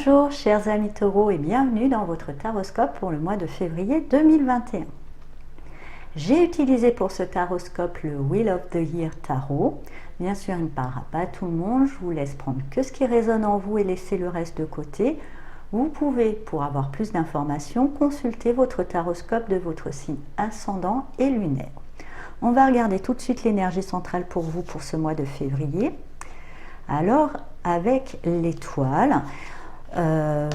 Bonjour chers amis taureaux et bienvenue dans votre taroscope pour le mois de février 2021. J'ai utilisé pour ce taroscope le Wheel of the Year Tarot. Bien sûr, il ne parlera pas à tout le monde, je vous laisse prendre que ce qui résonne en vous et laisser le reste de côté. Vous pouvez, pour avoir plus d'informations, consulter votre taroscope de votre signe ascendant et lunaire. On va regarder tout de suite l'énergie centrale pour vous pour ce mois de février. Alors, avec l'étoile,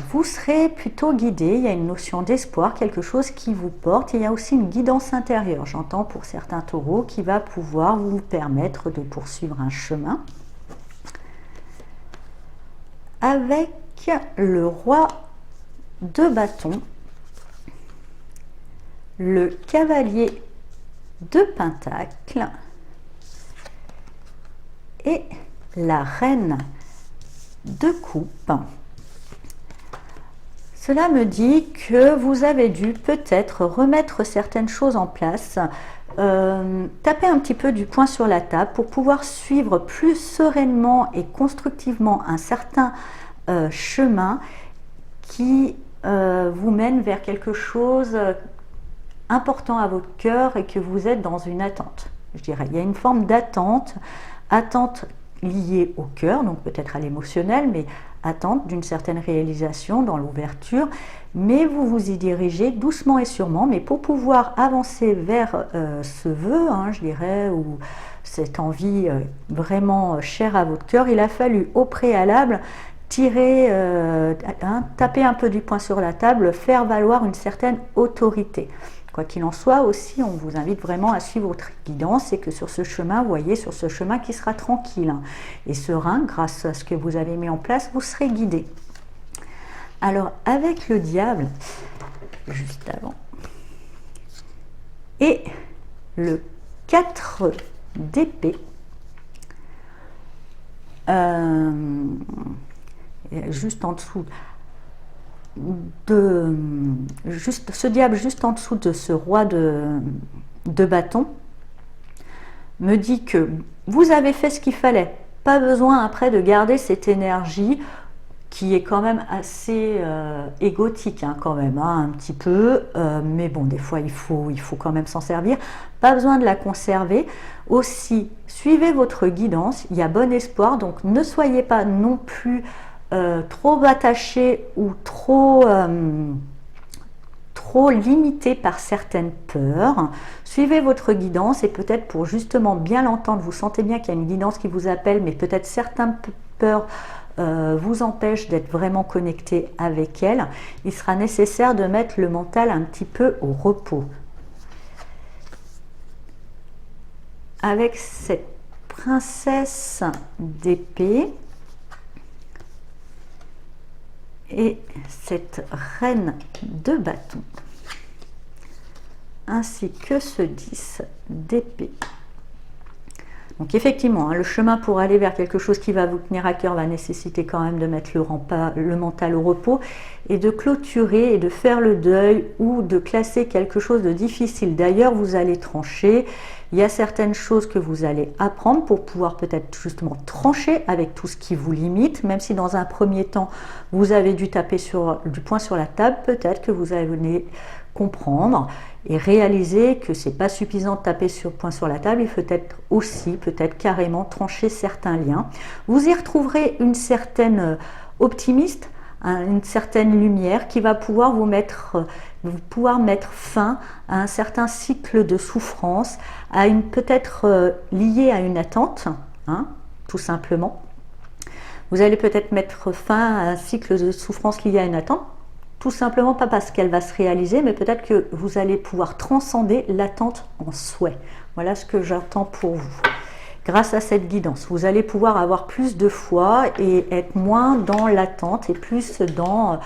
vous serez plutôt guidé, il y a une notion d'espoir, quelque chose qui vous porte, et il y a aussi une guidance intérieure, j'entends pour certains taureaux, qui va pouvoir vous permettre de poursuivre un chemin. Avec le roi de bâton, le cavalier de pentacle et la reine de coupe. Cela me dit que vous avez dû peut-être remettre certaines choses en place, taper un petit peu du poing sur la table pour pouvoir suivre plus sereinement et constructivement un certain chemin qui vous mène vers quelque chose important à votre cœur et que vous êtes dans une attente. Je dirais, il y a une forme d'attente, attente liée au cœur, donc peut-être à l'émotionnel, mais attente d'une certaine réalisation dans l'ouverture, mais vous vous y dirigez doucement et sûrement, mais pour pouvoir avancer vers ce vœu, je dirais, ou cette envie vraiment chère à votre cœur, il a fallu au préalable tirer, taper un peu du poing sur la table, faire valoir une certaine autorité. Quoi qu'il en soit aussi, on vous invite vraiment à suivre votre guidance et que sur ce chemin, vous voyez, sur ce chemin qui sera tranquille et serein, grâce à ce que vous avez mis en place, vous serez guidé. Alors, avec le diable, juste avant, et le 4 d'épée, juste en dessous, ce diable juste en dessous de ce roi de bâton me dit que vous avez fait ce qu'il fallait, pas besoin après de garder cette énergie qui est quand même assez égotique quand même, un petit peu, mais bon, des fois il faut quand même s'en servir, pas besoin de la conserver. Aussi, suivez votre guidance, il y a bon espoir, donc ne soyez pas non plus trop attaché ou trop limité par certaines peurs. Suivez votre guidance et peut-être pour justement bien l'entendre, vous sentez bien qu'il y a une guidance qui vous appelle, mais peut-être certaines peurs vous empêchent d'être vraiment connecté avec elle. Il sera nécessaire de mettre le mental un petit peu au repos. Avec cette princesse d'épée et cette reine de bâton, ainsi que ce 10 d'épée. Donc effectivement, le chemin pour aller vers quelque chose qui va vous tenir à cœur va nécessiter quand même de mettre le mental au repos et de clôturer et de faire le deuil ou de classer quelque chose de difficile. D'ailleurs, vous allez trancher. Il y a certaines choses que vous allez apprendre pour pouvoir peut-être justement trancher avec tout ce qui vous limite, même si dans un premier temps, vous avez dû taper du poing sur la table, peut-être que vous allez comprendre et réaliser que c'est pas suffisant de taper poing sur la table, il faut être aussi peut-être carrément trancher certains liens. Vous y retrouverez une certaine optimiste, une certaine lumière qui va pouvoir mettre fin à un certain cycle de souffrance, à peut-être lié à une attente, tout simplement. Vous allez peut-être mettre fin à un cycle de souffrance lié à une attente, tout simplement pas parce qu'elle va se réaliser, mais peut-être que vous allez pouvoir transcender l'attente en souhait. Voilà ce que j'entends pour vous. Grâce à cette guidance, vous allez pouvoir avoir plus de foi et être moins dans l'attente et plus dans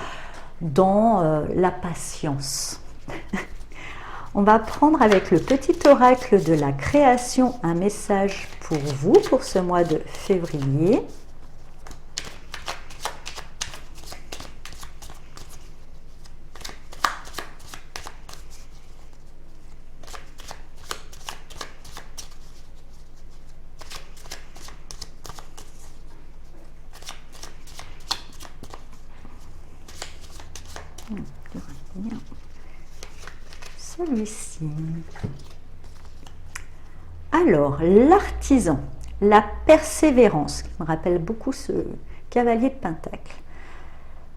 la patience. On va prendre avec le petit oracle de la création un message pour vous pour ce mois de février. celui-ci. Alors, l'artisan, la persévérance, qui me rappelle beaucoup ce cavalier de Pentacle.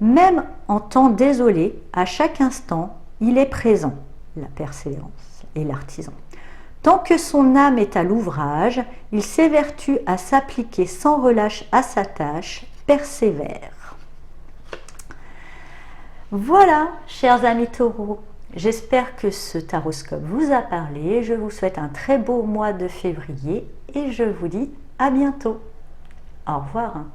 Même en temps désolé, à chaque instant, il est présent, la persévérance et l'artisan. Tant que son âme est à l'ouvrage, il s'évertue à s'appliquer sans relâche à sa tâche, persévère. Voilà, chers amis taureaux, j'espère que ce taroscope vous a parlé. Je vous souhaite un très beau mois de février et je vous dis à bientôt. Au revoir.